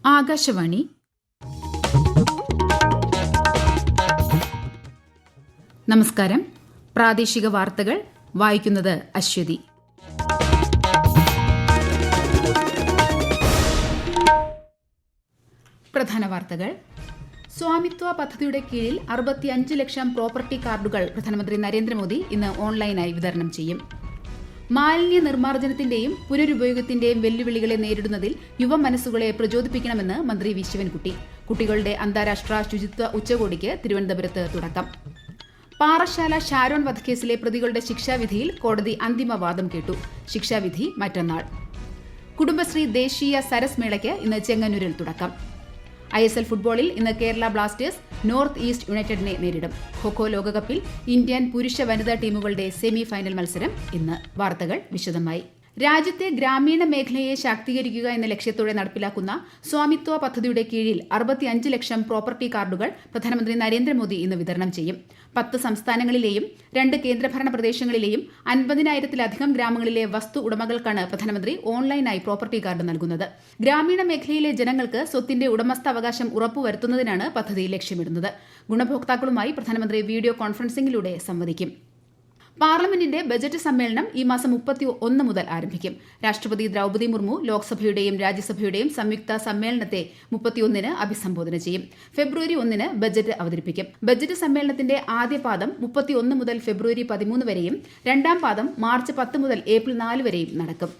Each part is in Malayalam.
ആകാശവാണി. നമസ്കാരം. പ്രാദേശിക വാർത്തകൾ വായിക്കുന്നത് അശ്വതി. പ്രധാന വാർത്തകൾ. സ്വാമിത്വ പദ്ധതിയുടെ കീഴിൽ 65 ലക്ഷം പ്രോപ്പർട്ടി കാർഡുകൾ പ്രധാനമന്ത്രി നരേന്ദ്രമോദി ഇന്ന് ഓൺലൈനായി വിതരണം ചെയ്യും. മാലിന്യ നിർമ്മാർജ്ജനത്തിന്റെയും പുനരുപയോഗത്തിന്റെയും വെല്ലുവിളികളെ നേരിടുന്നതിൽ യുവമനസ്സുകളെ പ്രചോദിപ്പിക്കണമെന്ന് മന്ത്രി വി ശിവൻകുട്ടി. കുട്ടികളുടെ അന്താരാഷ്ട്ര ശുചിത്വ ഉച്ചകോടിക്ക് തിരുവനന്തപുരത്ത് തുടക്കം. പാറശാല ഷാരോൺ വധക്കേസിലെ പ്രതികളുടെ ശിക്ഷാവിധിയിൽ കോടതി അന്തിമവാദം കേട്ടു. ശിക്ഷാവിധി മറ്റന്നാൾ. കുടുംബശ്രീ ദേശീയ സരസ് മേളയ്ക്ക് ഇന്ന് ചെങ്ങന്നൂരിൽ തുടക്കം. ISL ഫുട്ബോളിൽ ഇന്ന് കേരള ബ്ലാസ്റ്റേഴ്സ് നോർത്ത് ഈസ്റ്റ് യുണൈറ്റഡിനെ നേരിടും. ഖോഖോ ലോകകപ്പിൽ ഇന്ത്യൻ പുരുഷ വനിതാ ടീമുകളുടെ സെമി ഫൈനൽ മത്സരം ഇന്ന്. വാർത്തകൾ വിശദമായി. രാജ്യത്തെ ഗ്രാമീണ മേഖലയെ ശാക്തീകരിക്കുക എന്ന ലക്ഷ്യത്തോടെ നടപ്പിലാക്കുന്ന സ്വാമിത്വ പദ്ധതിയുടെ കീഴിൽ 65 ലക്ഷം പ്രോപ്പർട്ടി കാർഡുകൾ പ്രധാനമന്ത്രി നരേന്ദ്രമോദി ഇന്ന് വിതരണം ചെയ്യും. 10 സംസ്ഥാനങ്ങളിലെയും 2 കേന്ദ്രഭരണ പ്രദേശങ്ങളിലെയും 50,000-ലധികം ഗ്രാമങ്ങളിലെ വസ്തു ഉടമകൾക്കാണ് പ്രധാനമന്ത്രി ഓൺലൈനായി പ്രോപ്പർട്ടി കാർഡ് നൽകുന്നത്. ഗ്രാമീണ മേഖലയിലെ ജനങ്ങൾക്ക് സ്വത്തിന്റെ ഉടമസ്ഥാവകാശം ഉറപ്പുവരുത്തുന്നതിനാണ് പദ്ധതി ലക്ഷ്യമിടുന്നത്. ഗുണഭോക്താക്കളുമായി പ്രധാനമന്ത്രി വീഡിയോ കോൺഫറൻസിംഗിലൂടെ സംവദിക്കും. പാർലമെന്റിന്റെ ബജറ്റ് സമ്മേളനം ഈ മാസം 31 മുതൽ ആരംഭിക്കും. രാഷ്ട്രപതി ദ്രൌപദി മുർമു ലോക്സഭയുടെയും രാജ്യസഭയുടെയും സംയുക്ത സമ്മേളനത്തെ 31-ന് അഭിസംബോധന ചെയ്യും. ഫെബ്രുവരി 1-ന് ബജറ്റ് അവതരിപ്പിക്കും. ബജറ്റ് സമ്മേളനത്തിന്റെ ആദ്യ പാദം 31 മുതൽ ഫെബ്രുവരി 13 വരെയും രണ്ടാം പാദം മാർച്ച് 10 മുതൽ ഏപ്രിൽ 4 വരെയും നടക്കും.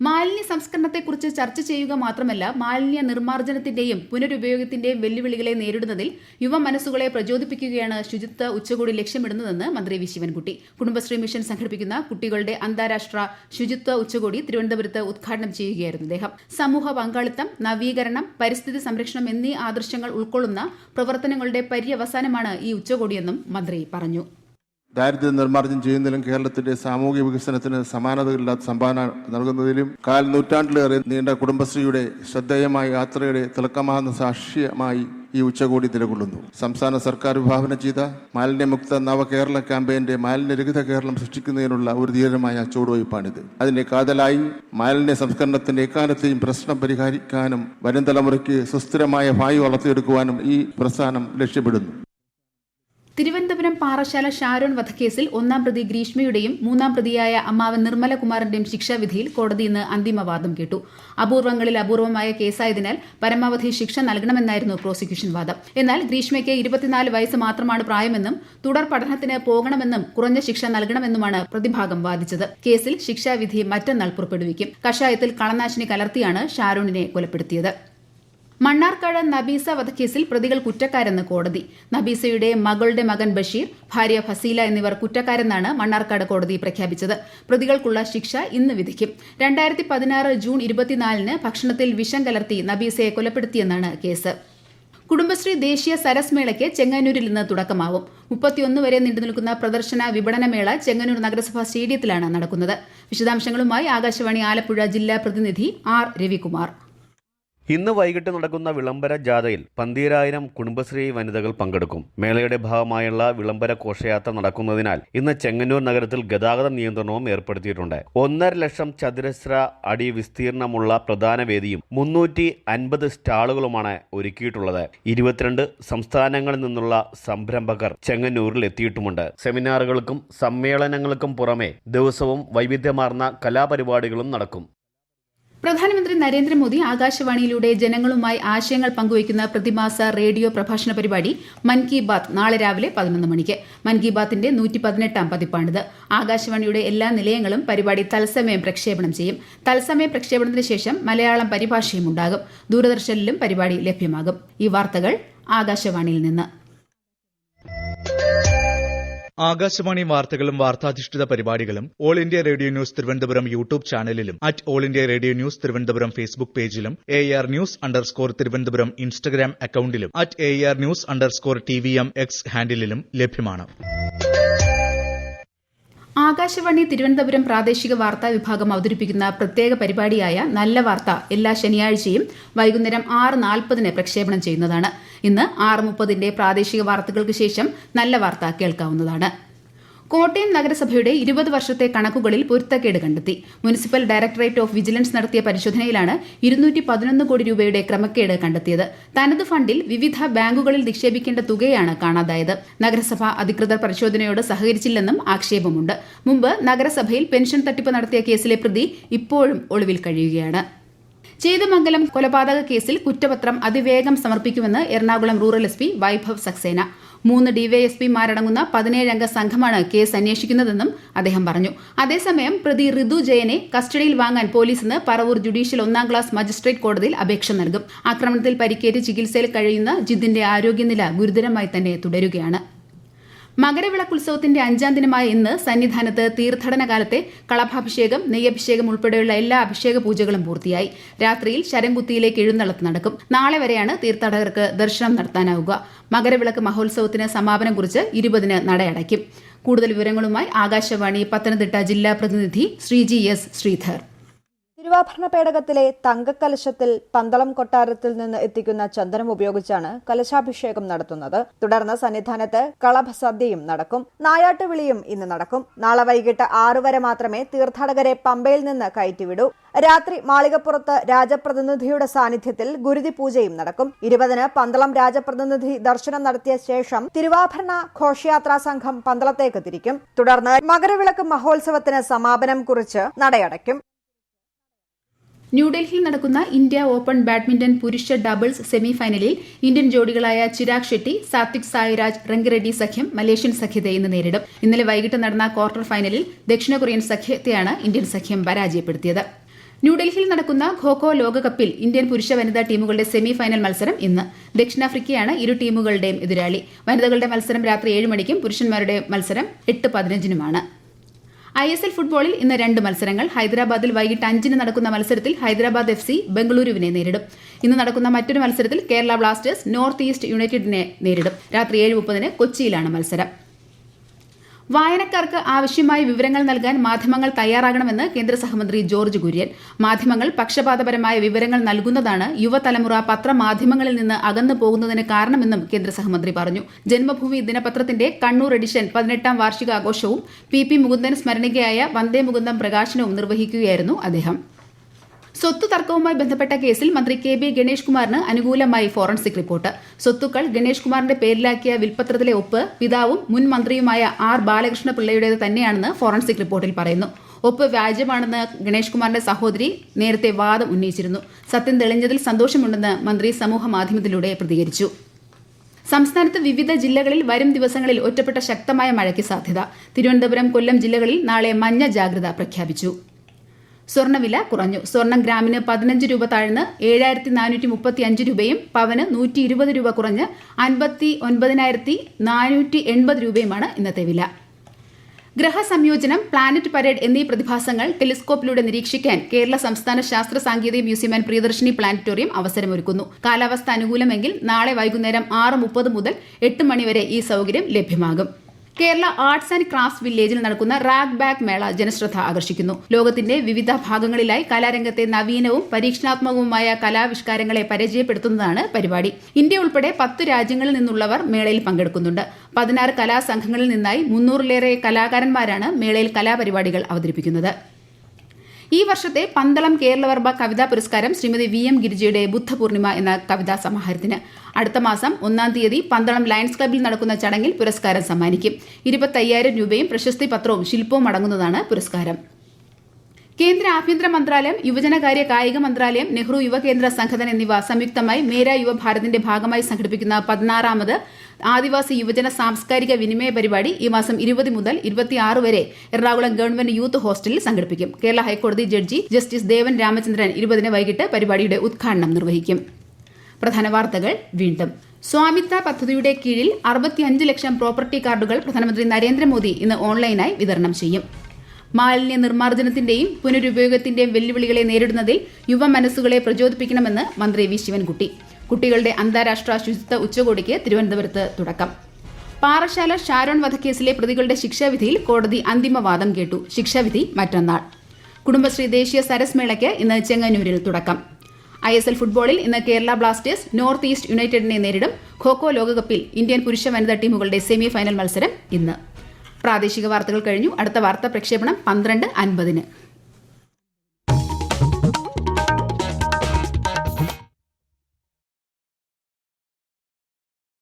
മാലിന്യ സംസ്കരണത്തെക്കുറിച്ച് ചർച്ച ചെയ്യുക മാത്രമല്ല, മാലിന്യ നിർമ്മാർജ്ജനത്തിന്റെയും പുനരുപയോഗത്തിന്റെയും വെല്ലുവിളികളെ നേരിടുന്നതിൽ യുവമനസ്സുകളെ പ്രചോദിപ്പിക്കുകയാണ് ശുചിത്വ ഉച്ചകോടി ലക്ഷ്യമിടുന്നതെന്ന് മന്ത്രി വി ശിവൻകുട്ടി. കുടുംബശ്രീ മിഷൻ സംഘടിപ്പിക്കുന്ന കുട്ടികളുടെ അന്താരാഷ്ട്ര ശുചിത്വ ഉച്ചകോടി തിരുവനന്തപുരത്ത് ഉദ്ഘാടനം ചെയ്യുകയായിരുന്നു അദ്ദേഹം. സമൂഹ പങ്കാളിത്തം, നവീകരണം, പരിസ്ഥിതി സംരക്ഷണം എന്നീ ആദർശങ്ങൾ ഉൾക്കൊള്ളുന്ന പ്രവർത്തനങ്ങളുടെ പര്യവസാനമാണ് ഈ ഉച്ചകോടിയെന്നും മന്ത്രി പറഞ്ഞു. ദാരിദ്ര്യ നിർമ്മാർജ്ജനം ചെയ്യുന്നതിലും കേരളത്തിന്റെ സാമൂഹിക വികസനത്തിന് സമാനതകളില്ലാത്ത സംഭാവന നൽകുന്നതിലും കാൽ നൂറ്റാണ്ടിലേറെ നീണ്ട കുടുംബശ്രീയുടെ ശ്രദ്ധേയമായ യാത്രയുടെ തിളക്കമാർന്ന സാക്ഷ്യമായി ഈ ഉച്ചകോടി നിലകൊള്ളുന്നു. സംസ്ഥാന സർക്കാർ വിഭാവന ചെയ്ത മാലിന്യമുക്ത നവകേരള ക്യാമ്പയിന്റെ മാലിന്യരഹിത കേരളം സൃഷ്ടിക്കുന്നതിനുള്ള ഒരു ധീരമായ ചുവടുവയ്പ്പാണിത്. അതിന്റെ കാതലായി മാലിന്യ സംസ്കരണത്തിന്റെ എക്കാലത്തെയും പ്രശ്നം പരിഹരിക്കാനും വരും തലമുറയ്ക്ക് സുസ്ഥിരമായ ഭാവി വളർത്തിയെടുക്കുവാനും ഈ പ്രസ്ഥാനം ലക്ഷ്യമിടുന്നു. തിരുവനന്തപുരം പാറശാല ഷാരോൺ വധക്കേസിൽ 1-ാം പ്രതി ഗ്രീഷ്മയുടെയും 3-ാം പ്രതിയായ അമ്മാവൻ നിർമ്മലകുമാറിന്റെയും ശിക്ഷാവിധിയിൽ കോടതി ഇന്ന് അന്തിമവാദം കേട്ടു. അപൂർവങ്ങളിൽ അപൂർവമായ കേസായതിനാൽ പരമാവധി ശിക്ഷ നൽകണമെന്നായിരുന്നു പ്രോസിക്യൂഷൻ വാദം. എന്നാൽ ഗ്രീഷ്മയ്ക്ക് 24 വയസ്സ് മാത്രമാണ് പ്രായമെന്നും തുടർ പഠനത്തിന് പോകണമെന്നും കുറഞ്ഞ ശിക്ഷ നൽകണമെന്നുമാണ് പ്രതിഭാഗം വാദിച്ചത്. കേസിൽ ശിക്ഷാവിധി മറ്റന്നാൾ പുറപ്പെടുവിക്കും. കഷായത്തിൽ കളനാശിനി കലർത്തിയാണ് ഷാരോണിനെ കൊലപ്പെടുത്തിയത്. മണ്ണാർക്കാട് നബീസ വധക്കേസിൽ പ്രതികൾ കുറ്റക്കാരെന്ന് കോടതി. നബീസയുടെ മകളുടെ മകൻ ബഷീർ, ഭാര്യ ഫസീല എന്നിവർ കുറ്റക്കാരെന്നാണ് മണ്ണാർക്കാട് കോടതി പ്രഖ്യാപിച്ചത്. പ്രതികൾക്കുള്ള ശിക്ഷ ഇന്ന് വിധിക്കും. 2016 ജൂൺ 24-ന് ഭക്ഷണത്തിൽ വിഷം കലർത്തി നബീസയെ കൊലപ്പെടുത്തിയെന്നാണ് കേസ്. കുടുംബശ്രീ ദേശീയ സരസ് മേളയ്ക്ക് ചെങ്ങന്നൂരിൽ ഇന്ന് തുടക്കമാവും. 31 വരെ നീണ്ടുനിൽക്കുന്ന പ്രദർശന വിപണനമേള ചെങ്ങന്നൂർ നഗരസഭാ സ്റ്റേഡിയത്തിലാണ് നടക്കുന്നത്. വിശദാംശങ്ങളുമായി ആകാശവാണി ആലപ്പുഴ ജില്ലാ പ്രതിനിധി ആർ രവികുമാർ. ഇന്ന് വൈകിട്ട് നടക്കുന്ന വിളംബര ജാഥയിൽ 12,000 കുടുംബശ്രീ വനിതകൾ പങ്കെടുക്കും. മേളയുടെ ഭാഗമായുള്ള വിളംബര ഘോഷയാത്ര നടക്കുന്നതിനാൽ ഇന്ന് ചെങ്ങന്നൂർ നഗരത്തിൽ ഗതാഗത നിയന്ത്രണവും ഏർപ്പെടുത്തിയിട്ടുണ്ട്. 1.5 ലക്ഷം ചതുരശ്ര അടി വിസ്തീർണമുള്ള പ്രധാന വേദിയും 350 സ്റ്റാളുകളുമാണ് ഒരുക്കിയിട്ടുള്ളത്. 22 സംസ്ഥാനങ്ങളിൽ നിന്നുള്ള സംരംഭകർ ചെങ്ങന്നൂരിൽ എത്തിയിട്ടുമുണ്ട്. സെമിനാറുകൾക്കും സമ്മേളനങ്ങൾക്കും പുറമെ ദിവസവും വൈവിധ്യമാർന്ന കലാപരിപാടികളും നടക്കും. പ്രധാനമന്ത്രി നരേന്ദ്രമോദി ആകാശവാണിയിലൂടെ ജനങ്ങളുമായി ആശയങ്ങൾ പങ്കുവയ്ക്കുന്ന പ്രതിമാസ റേഡിയോ പ്രഭാഷണ പരിപാടി മൻ കി ബാത്ത് നാളെ രാവിലെ 11 മണിക്ക്. മൻ കി ബാത്തിന്റെ 118-ാം പതിപ്പാണിത്. ആകാശവാണിയുടെ എല്ലാ നിലയങ്ങളും പരിപാടി തത്സമയം പ്രക്ഷേപണം ചെയ്യും. തത്സമയ പ്രക്ഷേപണത്തിന് ശേഷം മലയാളം പരിഭാഷയും ഉണ്ടാകും. ദൂരദർശനിലും പരിപാടി ലഭ്യമാകും. ഈ വാർത്തകൾ ആകാശവാണിയിൽ നിന്ന്. ആകാശവാണി വാർത്തകളും വാർത്താധിഷ്ഠിത പരിപാടികളും All India Radio news Thiruvananthapuram YouTube ചാനലിലും All India Radio news Thiruvananthapuram Facebook പേജിലും AR News_ തിരുവനന്തപുരം ഇൻസ്റ്റഗ്രാം അക്കൌണ്ടിലും AR News_TVM X ഹാൻഡിലും ലഭ്യമാണ്. ആകാശവാണി തിരുവനന്തപുരം പ്രാദേശിക വാർത്താ വിഭാഗം അവതരിപ്പിക്കുന്ന പ്രത്യേക പരിപാടിയായ നല്ല വാർത്ത എല്ലാ ശനിയാഴ്ചയും വൈകുന്നേരം 6:40-ന് പ്രക്ഷേപണം ചെയ്യുന്നതാണ്. ഇന്ന് 6:30-ന്റെ പ്രാദേശിക വാർത്തകൾക്ക് ശേഷം നല്ല വാർത്ത കേൾക്കാവുന്നതാണ്. കോട്ടയം നഗരസഭയുടെ 20 വർഷത്തെ കണക്കുകളിൽ പൊരുത്തക്കേട് കണ്ടെത്തി. മുനിസിപ്പൽ ഡയറക്ടറേറ്റ് ഓഫ് വിജിലൻസ് നടത്തിയ പരിശോധനയിലാണ് 211 കോടി രൂപയുടെ ക്രമക്കേട് കണ്ടെത്തിയത്. തനത് ഫണ്ടിൽ വിവിധ ബാങ്കുകളിൽ നിക്ഷേപിക്കേണ്ട തുകയാണ് കാണാതായത്. നഗരസഭ അധികൃതർ പരിശോധനയോട് സഹകരിച്ചില്ലെന്നും ആക്ഷേപമുണ്ട്. മുമ്പ് നഗരസഭയിൽ പെൻഷൻ തട്ടിപ്പ് നടത്തിയ കേസിലെ പ്രതി ഇപ്പോഴും ഒളിവിൽ കഴിയുകയാണ്. ചേതമംഗലം കൊലപാതക കേസിൽ കുറ്റപത്രം അതിവേഗം സമർപ്പിക്കുമെന്ന് Ernakulam rural S P Vaibhav Saxena. 3 ഡിവൈഎസ്പിമാരടങ്ങുന്ന 17-അംഗ സംഘമാണ് കേസ് അന്വേഷിക്കുന്നതെന്നും അദ്ദേഹം പറഞ്ഞു. അതേസമയം പ്രതി ഋതു ജയനെ കസ്റ്റഡിയിൽ വാങ്ങാൻ പോലീസ് ഇന്ന് പറവൂർ ജുഡീഷ്യൽ 1-ാം ക്ലാസ് മജിസ്ട്രേറ്റ് കോടതിയിൽ അപേക്ഷ നൽകും. ആക്രമണത്തിൽ പരിക്കേറ്റ് ചികിത്സയിൽ കഴിയുന്ന ജിതിന്റെ ആരോഗ്യനില ഗുരുതരമായി തന്നെ തുടരുകയാണ്. മകരവിളക്കുത്സവത്തിന്റെ 5ാം ദിനമായ ഇന്ന് സന്നിധാനത്ത് തീർത്ഥാടന കാലത്തെ കളഭാഭിഷേകം, നെയ്യഭിഷേകം ഉൾപ്പെടെയുള്ള എല്ലാ അഭിഷേക പൂജകളും പൂർത്തിയായി. രാത്രിയിൽ ശരംകുത്തിയിലേക്ക് എഴുന്നള്ളത്ത് നടക്കും. നാളെ വരെയാണ് തീർത്ഥാടകർക്ക് ദർശനം നടത്താനാവുക. മകരവിളക്ക് മഹോത്സവത്തിന് സമാപനം കുറിച്ച് 20-ന് നടയടയ്ക്കും. കൂടുതൽ വിവരങ്ങളുമായി ആകാശവാണി പത്തനംതിട്ട ജില്ലാ പ്രതിനിധി ശ്രീജി എസ് ശ്രീധർ. തിരുവാഭരണ പേടകത്തിലെ തങ്കക്കലശത്തിൽ പന്തളം കൊട്ടാരത്തിൽ നിന്ന് എത്തിക്കുന്ന ചന്ദനം ഉപയോഗിച്ചാണ് കലശാഭിഷേകം നടത്തുന്നത്. തുടർന്ന് സന്നിധാനത്ത് കളഭസദ്യയും നടക്കും. നായാട്ടുവിളിയും ഇന്ന് നടക്കും. നാളെ വൈകിട്ട് 6 വരെ മാത്രമേ തീർത്ഥാടകരെ പമ്പയിൽ നിന്ന് കയറ്റിവിടൂ. രാത്രി മാളികപ്പുറത്ത് രാജപ്രതിനിധിയുടെ സാന്നിധ്യത്തിൽ ഗുരുതി പൂജയും നടക്കും. 20-ന് പന്തളം രാജപ്രതിനിധി ദർശനം നടത്തിയ ശേഷം തിരുവാഭരണ ഘോഷയാത്രാ സംഘം പന്തളത്തേക്ക് തിരിക്കും. തുടർന്ന് മകരവിളക്ക് മഹോത്സവത്തിന് സമാപനം കുറിച്ച് നടയടയ്ക്കും. ന്യൂഡൽഹിയിൽ നടക്കുന്ന ഇന്ത്യ ഓപ്പൺ ബാഡ്മിന്റൺ പുരുഷ ഡബിൾസ് സെമി ഫൈനലിൽ ഇന്ത്യൻ ജോഡികളായ ചിരാഗ് ഷെട്ടി, സാത്വിക് സായിരാജ് റെങ്കിറെഡ്ഡി സഖ്യം മലേഷ്യൻ സഖ്യത്തെ ഇന്ന് നേരിടും. ഇന്നലെ വൈകിട്ട് നടന്ന ക്വാർട്ടർ ഫൈനലിൽ ദക്ഷിണ കൊറിയൻ സഖ്യത്തെയാണ് ഇന്ത്യൻ സഖ്യം പരാജയപ്പെടുത്തിയത്. ന്യൂഡൽഹിയിൽ നടക്കുന്ന ഖോ-ഖോ ലോകകപ്പിൽ ഇന്ത്യൻ പുരുഷ വനിതാ ടീമുകളുടെ സെമി ഫൈനൽ മത്സരം ഇന്ന്. ദക്ഷിണാഫ്രിക്കയാണ് ഇരു ടീമുകളുടെയും എതിരാളി. വനിതകളുടെ മത്സരം രാത്രി 7 മണിക്കും പുരുഷന്മാരുടെ മത്സരം 8:15-നുമാണ്. ISL ഫുട്ബോളിൽ ഇന്ന് 2 മത്സരങ്ങൾ. ഹൈദരാബാദിൽ വൈകിട്ട് 5-ന് നടക്കുന്ന മത്സരത്തിൽ ഹൈദരാബാദ് FC ബംഗളൂരുവിനെ നേരിടും. ഇന്ന് നടക്കുന്ന മറ്റൊരു മത്സരത്തിൽ കേരള ബ്ലാസ്റ്റേഴ്സ് നോർത്ത് ഈസ്റ്റ് യുണൈറ്റഡിനെ നേരിടും. രാത്രി 7:30-ന് കൊച്ചിയിലാണ് മത്സരം. വായനക്കാർക്ക് ആവശ്യമായ വിവരങ്ങൾ നൽകാൻ മാധ്യമങ്ങൾ തയ്യാറാകണമെന്ന് കേന്ദ്ര സഹമന്ത്രി ജോർജ് കുര്യൻ. മാധ്യമങ്ങൾ പക്ഷപാതപരമായ വിവരങ്ങൾ നൽകുന്നതാണ് യുവതലമുറ പത്രമാധ്യമങ്ങളിൽ നിന്ന് അകന്നു പോകുന്നതിന് കാരണമെന്നും കേന്ദ്ര സഹമന്ത്രി പറഞ്ഞു. ജന്മഭൂമി ദിനപത്രത്തിന്റെ കണ്ണൂർ എഡിഷൻ 18-ാം വാർഷികാഘോഷവും PP മുകുന്ദൻ സ്മരണികയായ വന്ദേ മുകുന്ദം പ്രകാശനവും നിർവഹിക്കുകയായിരുന്നു അദ്ദേഹം. സ്വത്ത് തർക്കവുമായി ബന്ധപ്പെട്ട കേസിൽ മന്ത്രി KB ഗണേഷ് കുമാറിന് അനുകൂലമായി ഫോറൻസിക് റിപ്പോർട്ട്. സ്വത്തുക്കൾ ഗണേഷ് കുമാറിന്റെ പേരിലാക്കിയ വിൽപത്രത്തിലെ ഒപ്പ് പിതാവും മുൻ മന്ത്രിയുമായ R ബാലകൃഷ്ണ പിള്ളയുടേത് തന്നെയാണെന്ന് ഫോറൻസിക് റിപ്പോർട്ടിൽ പറയുന്നു. ഒപ്പ് വ്യാജമാണെന്ന് ഗണേഷ് കുമാറിന്റെ സഹോദരി നേരത്തെ വാദം ഉന്നയിച്ചിരുന്നു. സത്യം തെളിഞ്ഞതിൽ സന്തോഷമുണ്ടെന്ന് മന്ത്രി സമൂഹമാധ്യമത്തിലൂടെ പ്രതികരിച്ചു. സംസ്ഥാനത്ത് വിവിധ ജില്ലകളിൽ വരും ദിവസങ്ങളിൽ ഒറ്റപ്പെട്ട ശക്തമായ മഴയ്ക്ക് സാധ്യത. തിരുവനന്തപുരം, കൊല്ലം ജില്ലകളിൽ നാളെ മഞ്ഞ ജാഗ്രത പ്രഖ്യാപിച്ചു. സ്വർണ്ണവില കുറഞ്ഞു. സ്വർണ്ണം ഗ്രാമിന് 15 രൂപ താഴ്ന്ന് 7435 രൂപയും പവന് 120 രൂപ കുറഞ്ഞ് 59,480 രൂപയുമാണ് ഇന്നത്തെ വില. ഗ്രഹസംയോജനം, പ്ലാനറ്റ് പരേഡ് എന്നീ പ്രതിഭാസങ്ങൾ ടെലിസ്കോപ്പിലൂടെ നിരീക്ഷിക്കാൻ കേരള സംസ്ഥാന ശാസ്ത്ര സാങ്കേതിക മ്യൂസിയം ആൻഡ് പ്രിയദർശിനി പ്ലാനറ്റോറിയം അവസരമൊരുക്കുന്നു. കാലാവസ്ഥ അനുകൂലമെങ്കിൽ നാളെ വൈകുന്നേരം 6:30 മുതൽ 8 മണി വരെ ഈ സൗകര്യം ലഭ്യമാകും. കേരള ആർട്സ് ആൻഡ് ക്രാഫ്റ്റ്സ് വില്ലേജിൽ നടക്കുന്ന റാഗ് ബാഗ് മേള ജനശ്രദ്ധ ആകർഷിക്കുന്നു. ലോകത്തിന്റെ വിവിധ ഭാഗങ്ങളിലായി കലാരംഗത്തെ നവീനവും പരീക്ഷണാത്മകവുമായ കലാവിഷ്കാരങ്ങളെ പരിചയപ്പെടുത്തുന്നതാണ് പരിപാടി. ഇന്ത്യ ഉൾപ്പെടെ 10 രാജ്യങ്ങളിൽ നിന്നുള്ളവർ മേളയിൽ പങ്കെടുക്കുന്നുണ്ട്. 16 കലാസംഘങ്ങളിൽ നിന്നായി 300-ലേറെ കലാകാരന്മാരാണ് മേളയിൽ കലാപരിപാടികൾ അവതരിപ്പിക്കുന്നത്. ഈ വർഷത്തെ പന്തളം കേരളവർമ്മ കവിതാ പുരസ്കാരം ശ്രീമതി VM ഗിരിജയുടെ ബുദ്ധപൂർണിമ എന്ന കവിതാ സമാഹാരത്തിന്. അടുത്ത മാസം 1-ാം തീയതി പന്തളം ലയൺസ് ക്ലബ്ബിൽ നടക്കുന്ന ചടങ്ങിൽ പുരസ്കാരം സമ്മാനിക്കും. 25,000 രൂപയും പ്രശസ്തി പത്രവും ശില്പവും അടങ്ങുന്നതാണ് പുരസ്കാരം. കേന്ദ്ര ആഭ്യന്തര മന്ത്രാലയം, യുവജനകാര്യ കായിക മന്ത്രാലയം, നെഹ്റു യുവകേന്ദ്ര സംഘടന എന്നിവ സംയുക്തമായി മേരാ യുവഭാരതിന്റെ ഭാഗമായി സംഘടിപ്പിക്കുന്ന 16-ാമത് ആദിവാസി യുവജന സാംസ്കാരിക വിനിമയ പരിപാടി ഈ മാസം 20 മുതൽ 26 വരെ എറണാകുളം ഗവൺമെന്റ് യൂത്ത് ഹോസ്റ്റലിൽ സംഘടിപ്പിക്കും. കേരള ഹൈക്കോടതി ജഡ്ജി ജസ്റ്റിസ് ദേവൻ രാമചന്ദ്രൻ 20-ന് വൈകിട്ട് പരിപാടിയുടെ ഉദ്ഘാടനം നിർവഹിക്കും. പ്രധാന വാർത്തകൾ വീണ്ടും. സ്വാമിത്വ പദ്ധതിയുടെ കീഴിൽ 65 ലക്ഷം പ്രോപ്പർട്ടി കാർഡുകൾ പ്രധാനമന്ത്രി നരേന്ദ്രമോദി ഇന്ന് ഓൺലൈനായി വിതരണം ചെയ്യും. മാലിന്യ നിർമ്മാർജ്ജനത്തിന്റെയും പുനരുപയോഗത്തിന്റെയും വെല്ലുവിളികളെ നേരിടുന്നതിൽ യുവ മനസ്സുകളെ പ്രചോദിപ്പിക്കണമെന്ന് മന്ത്രി വി ശിവൻകുട്ടി. കുട്ടികളുടെ അന്താരാഷ്ട്ര ശുചിത്വ ഉച്ചകോടിക്ക് തിരുവനന്തപുരത്ത് തുടക്കം. പാറശാല ഷാരോൺ വധക്കേസിലെ പ്രതികളുടെ ശിക്ഷാവിധിയിൽ കോടതി അന്തിമവാദം കേട്ടു. ശിക്ഷാവിധി മറ്റന്നാൾ. കുടുംബശ്രീ ദേശീയ സരസ് മേളയ്ക്ക് ഇന്ന് ചെങ്ങന്നൂരിൽ തുടക്കം. ISL ഫുട്ബോളിൽ ഇന്ന് കേരള ബ്ലാസ്റ്റേഴ്സ് നോർത്ത് ഈസ്റ്റ് യുണൈറ്റഡിനെ നേരിടും. ഖോ-ഖോ ലോകകപ്പിൽ ഇന്ത്യൻ പുരുഷ വനിതാ ടീമുകളുടെ സെമി ഫൈനൽ മത്സരം ഇന്ന്. പ്രാദേശിക വാർത്തകൾ കഴിഞ്ഞു. അടുത്ത വാർത്താ പ്രക്ഷേപണം 12:50.